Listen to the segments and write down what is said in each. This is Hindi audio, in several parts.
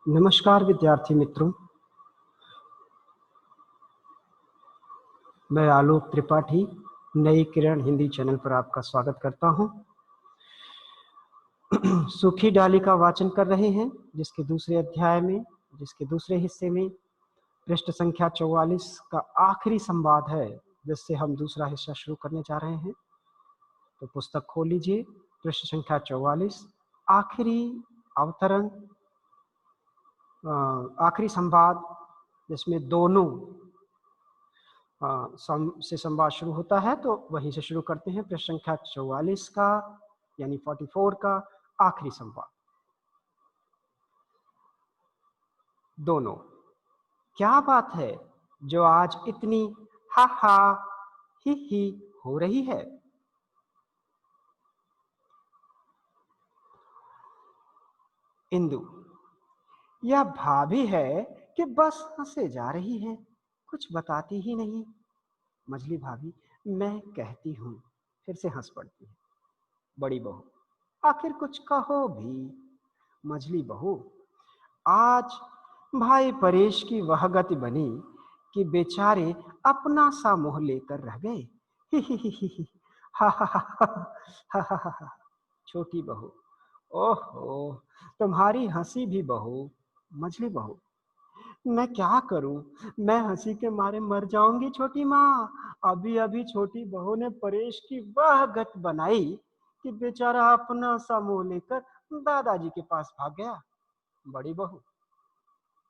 नमस्कार विद्यार्थी मित्रों, मैं आलोक त्रिपाठी नई किरण हिंदी चैनल पर आपका स्वागत करता हूं। सूखी डाली का वाचन कर रहे हैं, जिसके दूसरे अध्याय में, जिसके दूसरे हिस्से में पृष्ठ संख्या 44 का आखिरी संवाद है, जिससे हम दूसरा हिस्सा शुरू करने जा रहे हैं। तो पुस्तक खोल लीजिए, पृष्ठ संख्या 44, आखिरी अवतरण, आखिरी संवाद, जिसमें दोनों से संवाद शुरू होता है। तो वहीं से शुरू करते हैं। पृष्ठ संख्या 44 का यानी 44 का आखिरी संवाद। दोनों, क्या बात है जो आज इतनी हा हा ही हो रही है? इंदु, यह भाभी है कि बस हंसे जा रही है, कुछ बताती ही नहीं। मझली भाभी, मैं कहती हूँ, फिर से हंस पड़ती है। बड़ी बहू, आखिर कुछ कहो भी। मझली बहू, आज भाई परेश की वह गति बनी कि बेचारे अपना सा मुंह लेकर रह गए। ही ही ही ही ही, हा हा हा हा हा हा हा। छोटी बहू, ओहो, तुम्हारी हंसी भी बहू। मझली बहू, मैं क्या करूं, मैं हंसी के मारे मर जाऊंगी छोटी माँ। अभी अभी छोटी बहू ने परेश की वह गत बनाई कि बेचारा अपना सा मुंह लेकर दादाजी के पास भाग गया। बड़ी बहू,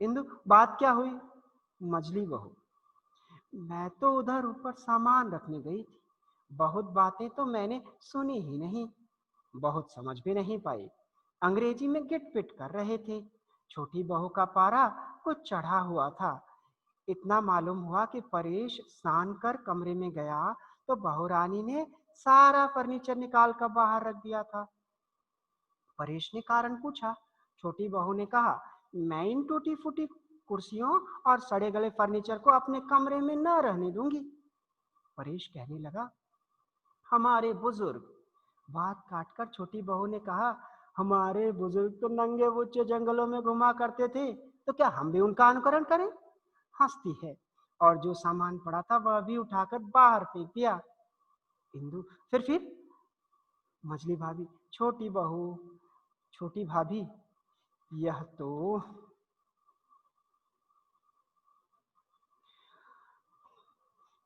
इंदु, बात क्या हुई? मझली बहू, मैं तो उधर ऊपर सामान रखने गई थी, बहुत बातें तो मैंने सुनी ही नहीं, बहुत समझ भी नहीं पाई। अंग्रेजी में गिट पिट कर रहे थे। छोटी बहू का पारा कुछ चढ़ा हुआ था। इतना मालूम हुआ कि परेश स्नान कर कमरे में गया तो बहुरानी ने सारा फर्नीचर निकाल कर बाहर रख दिया था। परेश ने कारण पूछा। छोटी बहू ने कहा, मैं इन टूटी फूटी कुर्सियों और सड़े गले फर्नीचर को अपने कमरे में न रहने दूंगी। परेश कहने लगा, हमारे बुजुर्ग। बात काटकर छोटी बहू ने कहा, हमारे बुजुर्ग तो नंगे बच्चे जंगलों में घुमा करते थे, तो क्या हम भी उनका अनुकरण करें? हंसती है। और जो सामान पड़ा था वह भी उठाकर बाहर फेंक दिया। इंदु, फिर मछली भाभी, छोटी बहू, छोटी भाभी, यह तो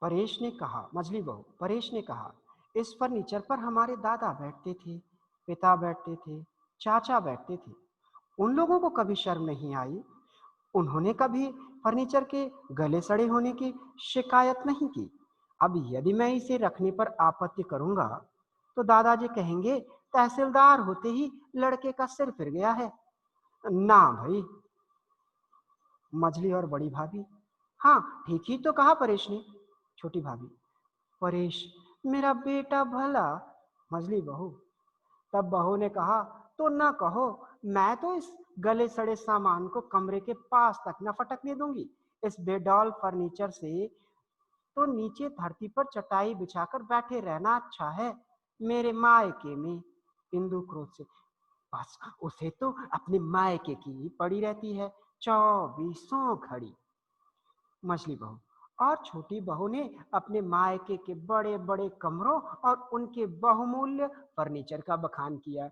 परेश ने कहा। मछली बहू, परेश ने कहा, इस फर्नीचर पर हमारे दादा बैठते थे, पिता बैठते थे, चाचा बैठते थे। उन लोगों को कभी शर्म नहीं आई। उन्होंने कभी फर्नीचर के गले सड़े होने की शिकायत नहीं की। अब यदि मैं इसे रखने पर आपत्ति करूंगा तो दादाजी कहेंगे, तहसीलदार होते ही लड़के का सिर फिर गया है। ना भाई। मझली और बड़ी भाभी, हाँ ठीक ही तो कहा परेश ने। छोटी भाभी, परेश मेरा बेटा भला। मझली बहू, तब बहू ने कहा, तो ना कहो, मैं तो इस गले सड़े सामान को कमरे के पास तक न फटकने दूंगी। इस बेडौल फर्नीचर से तो नीचे धरती पर चटाई बिछाकर बैठे रहना अच्छा है, मेरे मायके में। इंदु क्रोध से, बस उसे तो अपने मायके की ही पड़ी रहती है, 24 घड़ी। मछली बहू, और छोटी बहू ने अपने मायके के बड़े बड़े कमरों और उनके बहुमूल्य फर्नीचर का बखान किया,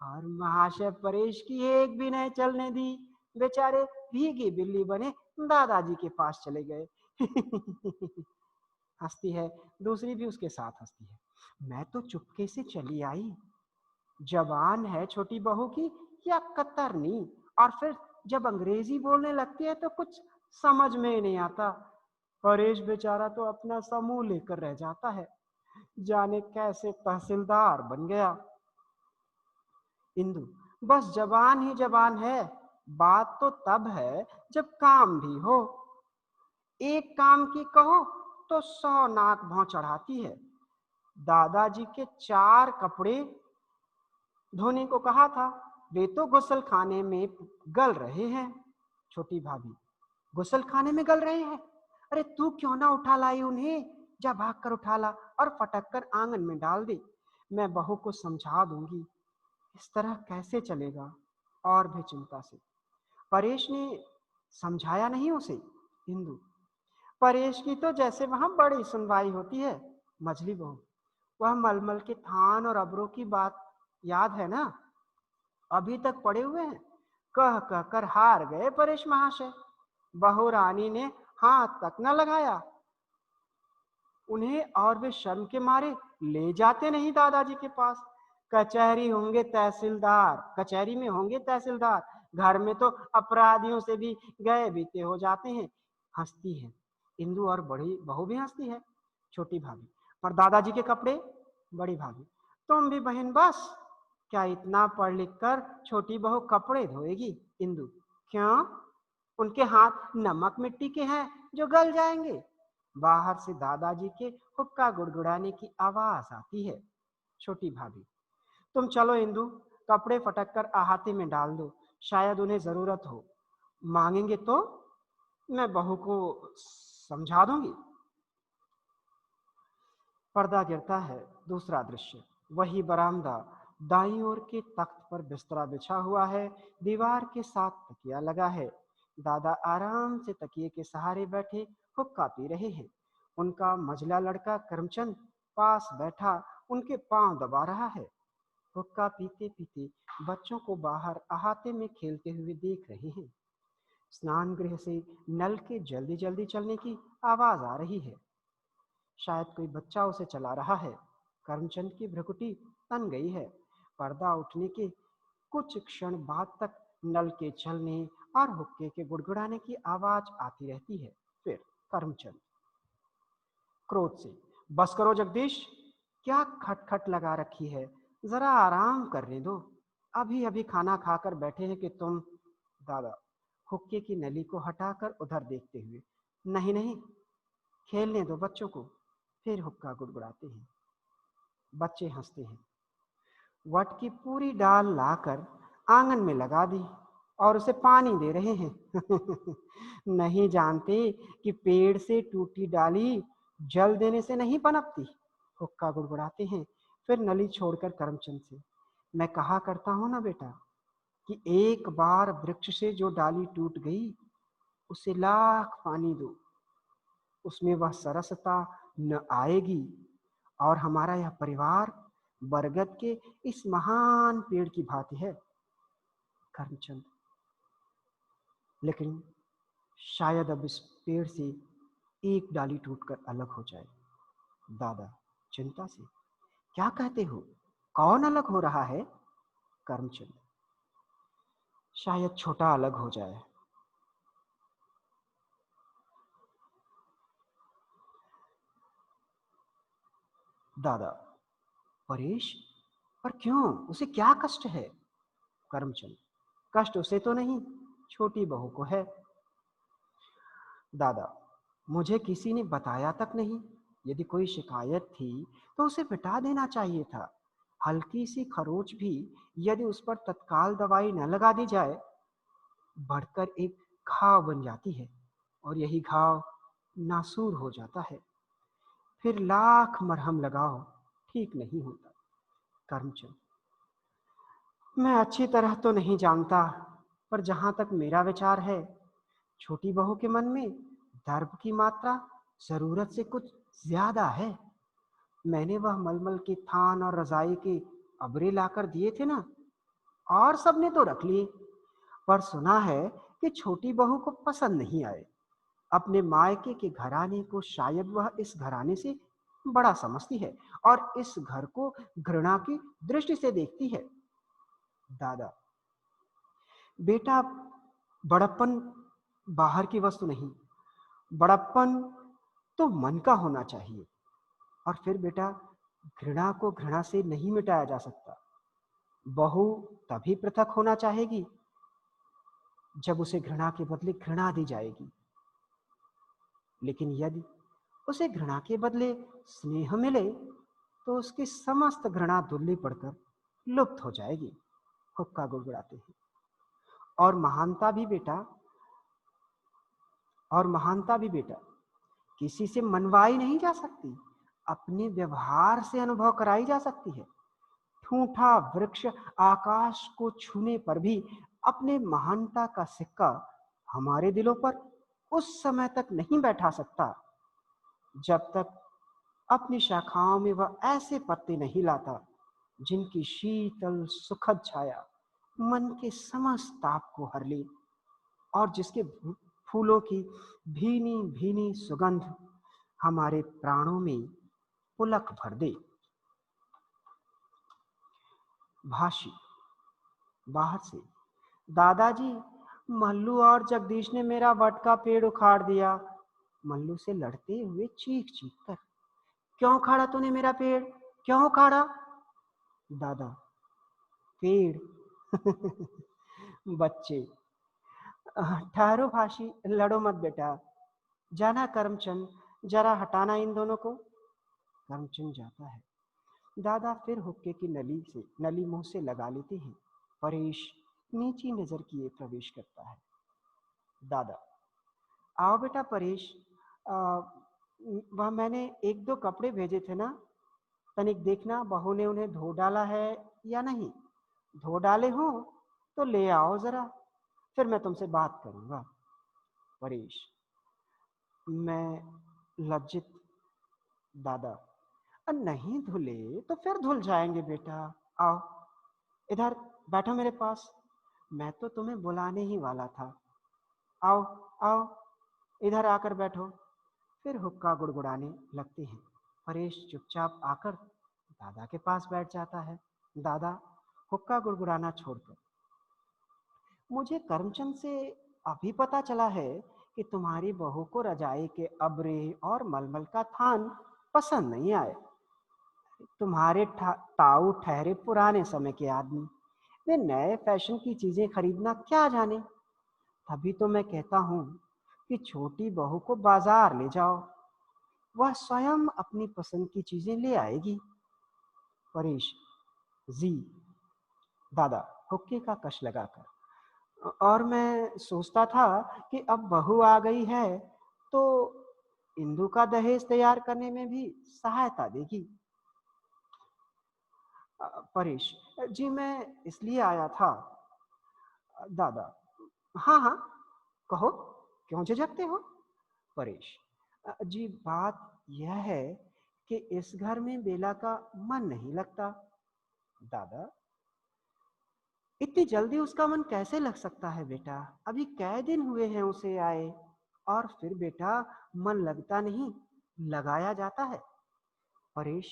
और महाशय परेश की एक भी नहीं चलने दी। बेचारे भीगी बिल्ली बने दादाजी के पास चले गए। हंसती है। दूसरी भी उसके साथ हंसती है। मैं तो चुपके से चली आई। जबान है छोटी बहू की या कतरनी, और फिर जब अंग्रेजी बोलने लगती है तो कुछ समझ में ही नहीं आता। परेश बेचारा तो अपना समूह लेकर रह जाता है, जाने कैसे तहसीलदार बन गया। इंदु, बस जबान ही जबान है, बात तो तब है जब काम भी हो। एक काम की कहो तो 100 नाक भौं चढ़ाती है। दादाजी के 4 कपड़े धोने को कहा था, वे तो गुसल खाने में गल रहे हैं। छोटी भाभी, गुसल खाने में गल रहे हैं? अरे तू क्यों ना उठा लाई उन्हें, जा भाग कर उठा ला और फटक कर आंगन में डाल दे। मैं बहू को समझा दूंगी। इस तरह कैसे चलेगा? और भी चिंता से, परेश ने समझाया नहीं उसे। इंदु, परेश की तो जैसे वहां बड़ी सुनवाई होती है। मछली बहू, वह मलमल के थान और अबरों की बात याद है ना? अभी तक पड़े हुए हैं। कह कह कर हार गए परेश महाशय। बहू रानी ने हाथ तक न लगाया उन्हें, और वे शर्म के मारे ले जाते नहीं दादाजी के पास। कचहरी में होंगे तहसीलदार, घर में तो अपराधियों से भी गए बीते हो जाते हैं। हंसती है इंदु, और बड़ी बहू भी हंसती है। छोटी भाभी, और दादाजी के कपड़े? बड़ी भाभी, तुम भी बहन बस। क्या इतना पढ़ लिख कर छोटी बहू कपड़े धोएगी? इंदु, क्यों? उनके हाथ नमक मिट्टी के हैं जो गल जाएंगे। बाहर से दादाजी के हुक्का गुड़गुड़ाने की आवाज आती है। छोटी भाभी, तुम चलो इंदु, कपड़े फटक कर अहाते में डाल दो, शायद उन्हें जरूरत हो। मांगेंगे तो मैं बहू को समझा दूंगी। पर्दा गिरता है। दूसरा दृश्य, वही बरामदा। दाईं ओर के तख्त पर बिस्तरा बिछा हुआ है, दीवार के साथ तकिया लगा है। दादा आराम से तकिए के सहारे बैठे हुक्का पी रहे हैं। उनका मझला लड़का करमचंद पास बैठा उनके पांव दबा रहा है। हुक्का पीते पीते बच्चों को बाहर अहाते में खेलते हुए देख रहे हैं। स्नान गृह से नल के जल्दी जल्दी चलने की आवाज आ रही है। शायद कोई बच्चा उसे चला रहा है। करमचंद की भ्रुकुटी तन गई है। पर्दा उठने के कुछ क्षण बाद तक नल के चलने और हुक्के के गुड़गुड़ाने की आवाज आती रहती है। फिर करमचंद क्रोध से, बस करो जगदीश, क्या खटखट लगा रखी है? जरा आराम करने दो। अभी अभी खाना खाकर बैठे हैं कि तुम? दादा हुक्के की नली को हटाकर उधर देखते हुए, नहीं नहीं, खेलने दो बच्चों को। फिर हुक्का गुड़गुड़ाते हैं। बच्चे हंसते हैं। वट की पूरी डाल लाकर आंगन में लगा दी और उसे पानी दे रहे हैं। नहीं जानते कि पेड़ से टूटी डाली जल देने से नहीं पनपती। हुक्का गुड़गुड़ाते हैं। फिर नली छोड़कर करमचंद से, मैं कहा करता हूं ना बेटा कि एक बार वृक्ष से जो डाली टूट गई उसे लाख पानी दो, उसमें वह सरसता न आएगी। और हमारा यह परिवार बरगद के इस महान पेड़ की भांति है। करमचंद, लेकिन शायद अब इस पेड़ से एक डाली टूटकर अलग हो जाए। दादा चिंता से, क्या कहते हो? कौन अलग हो रहा है? करमचंद, शायद छोटा अलग हो जाए। दादा, परेश, पर क्यों? उसे क्या कष्ट है? करमचंद, कष्ट उसे तो नहीं, छोटी बहू को है। दादा, मुझे किसी ने बताया तक नहीं। यदि कोई शिकायत थी तो उसे मिटा देना चाहिए था। हल्की सी खरोच भी यदि उस पर तत्काल दवाई न लगा दी जाए, बढ़कर एक घाव बन जाती है, और यही घाव नासूर हो जाता है। फिर लाख मरहम लगाओ, ठीक नहीं होता। करमचंद, मैं अच्छी तरह तो नहीं जानता, पर जहां तक मेरा विचार है, छोटी बहू के मन में दर्द की मात्रा जरूरत से कुछ ज्यादा है। मैंने वह मलमल के थान और रजाई के अबरे लाकर दिए थे ना, और सबने तो रख लिए, पर सुना है कि छोटी बहू को पसंद नहीं आए। अपने मायके के घराने को शायद वह इस घराने से बड़ा समझती है और इस घर को घृणा की दृष्टि से देखती है। दादा, बेटा, बड़प्पन बाहर की वस्तु नहीं, बड़प्पन तो मन का होना चाहिए। और फिर बेटा, घृणा को घृणा से नहीं मिटाया जा सकता। बहू तभी पृथक होना चाहेगी जब उसे घृणा के बदले घृणा दी जाएगी। लेकिन यदि उसे घृणा के बदले स्नेह मिले तो उसकी समस्त घृणा धुल्ली पड़कर लुप्त हो जाएगी। हुक्का गुड़गुड़ाते हैं। और महानता भी बेटा, और महानता भी बेटा किसी से मनवाई नहीं जा सकती, अपने व्यवहार से अनुभव कराई जा सकती है। ठूठा वृक्ष आकाश को छूने पर भी अपने महानता का सिक्का हमारे दिलों पर उस समय तक नहीं बैठा सकता जब तक अपनी शाखाओं में वह ऐसे पत्ते नहीं लाता जिनकी शीतल सुखद छाया मन के समस्त ताप को हर ले और जिसके फूलों की भीनी भीनी सुगंध हमारे प्राणों में पुलक भर दे। भाषी बाहर से, दादाजी, मल्लू और जगदीश ने मेरा वट का पेड़ उखाड़ दिया। मल्लू से लड़ते हुए चीख चीख कर, क्यों उखाड़ा तूने मेरा पेड़, क्यों उखाड़ा? दादा, पेड़ बच्चे, ठहरो भाषी, लड़ो मत बेटा। जाना करमचंद, जरा हटाना इन दोनों को। करमचंद जाता है। दादा फिर हुक्के की नली मुंह से लगा लेते हैं। परेश नीची नजर किए प्रवेश करता है। दादा, आओ बेटा परेश, आ, वह मैंने एक दो कपड़े भेजे थे ना, तनिक देखना बहू ने उन्हें धो डाला है या नहीं। धो डाले हो तो ले आओ जरा, फिर मैं तुमसे बात करूंगा। परेश, मैं लज्जित। दादा, नहीं धुले तो फिर धुल जाएंगे बेटा। आओ इधर बैठो मेरे पास, मैं तो तुम्हें बुलाने ही वाला था। आओ आओ, इधर आकर बैठो। फिर हुक्का गुड़गुड़ाने लगते हैं। परेश चुपचाप आकर दादा के पास बैठ जाता है। दादा हुक्का गुड़गुड़ाना छोड़कर, मुझे करमचंद से अभी पता चला है कि तुम्हारी बहू को रजाई के अब्रे और मलमल का थान पसंद नहीं आए। तुम्हारे ताऊ ठहरे पुराने समय के आदमी, वे नए फैशन की चीजें खरीदना क्या जाने। तभी तो मैं कहता हूँ कि छोटी बहू को बाजार ले जाओ, वह स्वयं अपनी पसंद की चीजें ले आएगी। परेश जी। दादा हुक्के का कश लगाकर, और मैं सोचता था कि अब बहू आ गई है तो इंदु का दहेज तैयार करने में भी सहायता देगी। परेश जी, मैं इसलिए आया था। दादा, हाँ हाँ कहो, क्यों झिझकते हो? परेश जी, बात यह है कि इस घर में बेला का मन नहीं लगता। दादा, इतनी जल्दी उसका मन कैसे लग सकता है बेटा, अभी कै दिन हुए हैं उसे आए। और फिर बेटा, मन लगता नहीं, लगाया जाता है। परेश,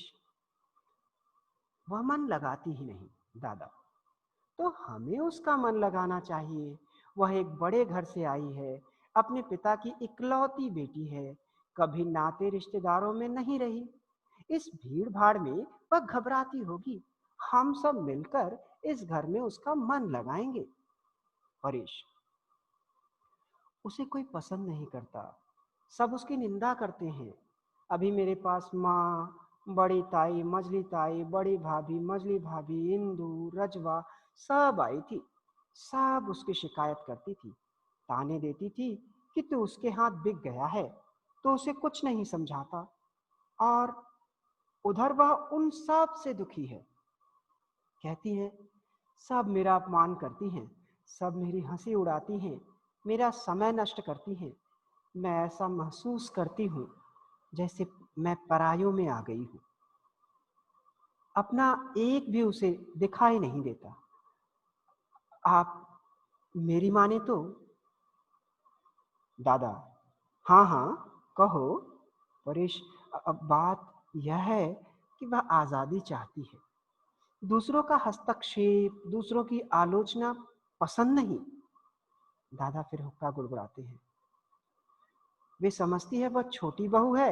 वह मन लगाती ही नहीं। दादा, तो हमें उसका मन लगाना चाहिए। वह एक बड़े घर से आई है, अपने पिता की इकलौती बेटी है, कभी नाते रिश्तेदारों में नहीं रही। इस भीड़ भाड़ में वह घबराती होगी। हम सब मिलकर इस घर में उसका मन लगाएंगे। परेश, उसे कोई पसंद नहीं करता, सब उसकी निंदा करते हैं। अभी मेरे पास माँ, बड़ी ताई, मझली ताई, बड़ी भाभी, मझली भाभी, इंदू, रजवा सब आई थी। सब उसकी शिकायत करती थी, ताने देती थी कि तू उसके हाथ बिक गया है, तो उसे कुछ नहीं समझाता। और उधर वह उन सब से दुखी है। कहती है, सब मेरा अपमान करती हैं, सब मेरी हंसी उड़ाती हैं, मेरा समय नष्ट करती हैं। मैं ऐसा महसूस करती हूँ जैसे मैं परायों में आ गई हूँ। अपना एक भी उसे दिखाई नहीं देता। आप मेरी माने तो। दादा, हाँ हाँ कहो। परेश, अब बात यह है कि वह आजादी चाहती है, दूसरों का हस्तक्षेप, दूसरों की आलोचना पसंद नहीं। दादा फिर हुक्का गुड़गुड़ाते हैं। वे समझती है वह छोटी बहू है,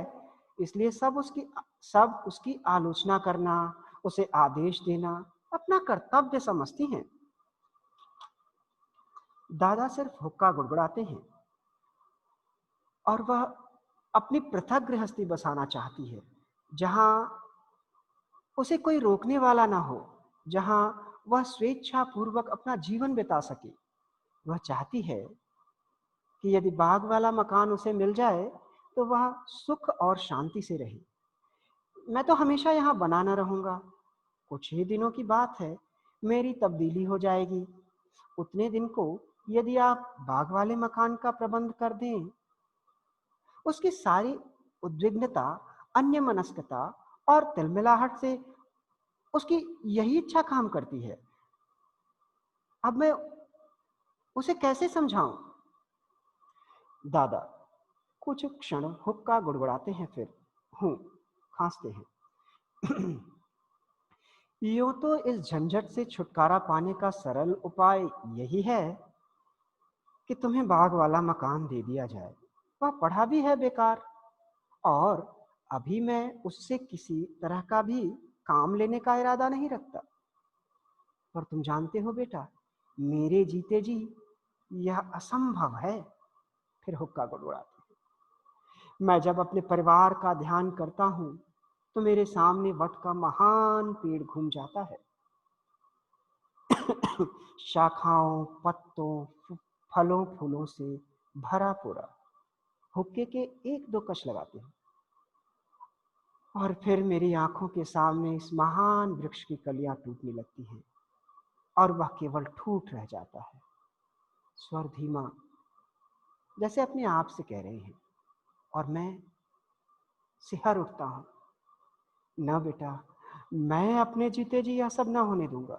इसलिए सब उसकी आलोचना करना, उसे आदेश देना अपना कर्तव्य समझती हैं। दादा सिर्फ हुक्का गुड़गुड़ाते हैं। और वह अपनी पृथक गृहस्थी बसाना चाहती है, जहां उसे कोई रोकने वाला ना हो, जहां वह स्वेच्छा पूर्वक अपना जीवन बिता सके। वह चाहती है कि यदि बाग वाला मकान उसे मिल जाए तो वह सुख और शांति से रहे। मैं तो हमेशा यहाँ बना न रहूंगा, कुछ ही दिनों की बात है, मेरी तब्दीली हो जाएगी। उतने दिन को यदि आप बाग वाले मकान का प्रबंध कर दें, उसकी सारी उद्विग्नता, अन्यमनस्कता और तिलमिलाहट से उसकी यही इच्छा काम करती है। अब मैं उसे कैसे समझाऊं? दादा कुछ क्षण हुक्का गुड़गुड़ाते हैं, फिर हूं खांसते हैं। यूं तो इस झंझट से छुटकारा पाने का सरल उपाय यही है कि तुम्हें बाग वाला मकान दे दिया जाए। वह पढ़ा भी है बेकार, और अभी मैं उससे किसी तरह का भी काम लेने का इरादा नहीं रखता। पर तुम जानते हो बेटा, मेरे जीते जी यह असंभव है। फिर हुक्का गुड़गुड़ाते हैं। मैं जब अपने परिवार का ध्यान करता हूं तो मेरे सामने वट का महान पेड़ घूम जाता है। शाखाओं, पत्तों, फलों फूलों से भरा पूरा। हुक्के के एक दो कश लगाते हैं और फिर मेरी आंखों के सामने इस महान वृक्ष की कलियां टूटने लगती हैं और वह केवल ठूठ रह जाता है। स्वर धीमा, जैसे अपने आप से कह रहे हैं, और मैं सिहर उठता हूं। न बेटा, मैं अपने जीते जी यह सब न होने दूंगा।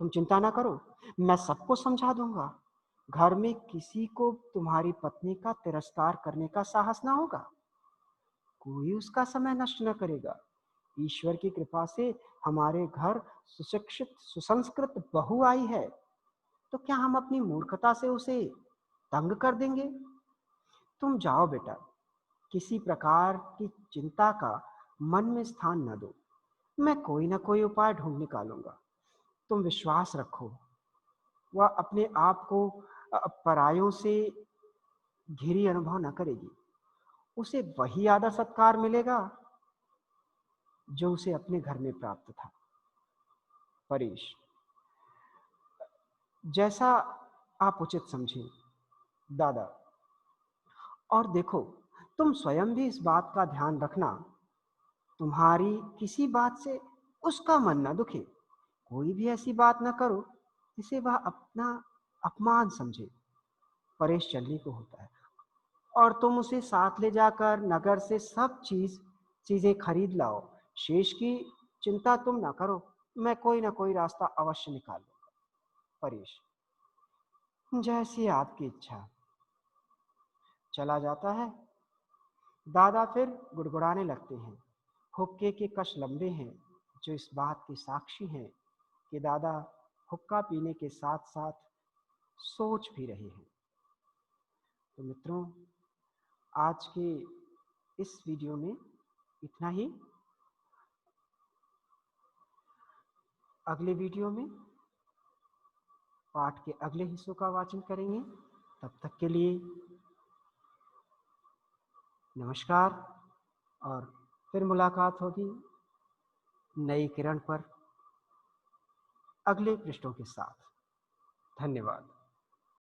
तुम चिंता ना करो, मैं सबको समझा दूंगा। घर में किसी को तुम्हारी पत्नी का तिरस्कार करने का साहस ना होगा। कोई उसका समय नष्ट न करेगा। ईश्वर की कृपा से हमारे घर सुशिक्षित सुसंस्कृत बहू आई है, तो क्या हम अपनी मूर्खता से उसे तंग कर देंगे? तुम जाओ बेटा, किसी प्रकार की चिंता का मन में स्थान न दो। मैं कोई ना कोई उपाय ढूंढ निकालूंगा। तुम विश्वास रखो, वह अपने आप को परायों से घिरी अनुभव न करेगी। उसे वही आदर सत्कार मिलेगा जो उसे अपने घर में प्राप्त था। परेश, जैसा आप उचित समझें दादा। और देखो, तुम स्वयं भी इस बात का ध्यान रखना, तुम्हारी किसी बात से उसका मन न दुखे। कोई भी ऐसी बात न करो जिसे वह अपना अपमान समझे। परेश चलने को होता है और तुम उसे साथ ले जाकर नगर से सब चीजें खरीद लाओ। शेष की चिंता तुम ना करो, मैं कोई ना कोई रास्ता अवश्य निकाल लूंगा। परेश, जैसी आपकी इच्छा। चला जाता है। दादा फिर गुड़गुड़ाने लगते हैं। हुक्के के कश लंबे हैं, जो इस बात के साक्षी हैं कि दादा हुक्का पीने के साथ साथ सोच भी रहे हैं। तो मित्रों, आज के इस वीडियो में इतना ही। अगले वीडियो में पाठ के अगले हिस्सों का वाचन करेंगे। तब तक के लिए नमस्कार, और फिर मुलाकात होगी नई किरण पर अगले पृष्ठों के साथ। धन्यवाद।